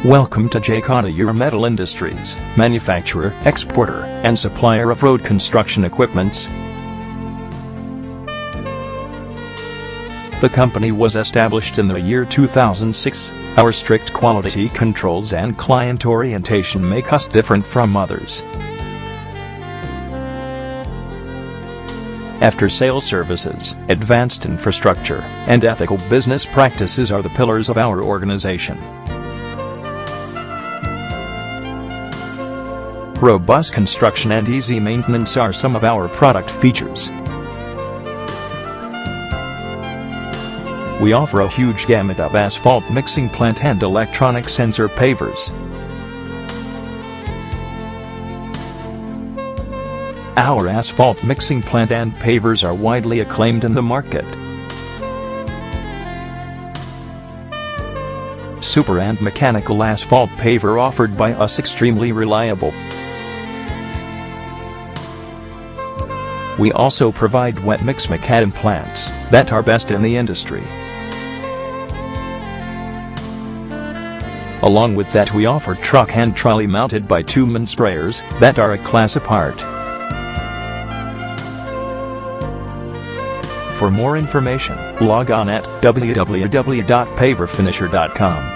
Welcome to Khodiyar Metal Industries, manufacturer, exporter, and supplier of road construction equipments. The company was established in the year 2006. Our strict quality controls and client orientation make us different from others. After-sales services, advanced infrastructure, and ethical business practices are the pillars of our organization. Robust construction and easy maintenance are some of our product features. We offer a huge gamut of asphalt mixing plant and electronic sensor pavers. Our asphalt mixing plant and pavers are widely acclaimed in the market. Super and mechanical asphalt paver offered by us extremely reliable. We also provide wet mix macadam plants that are best in the industry. Along with that, we offer truck and trolley mounted bitumen sprayers that are a class apart. For more information, log on at www.paverfinisher.com.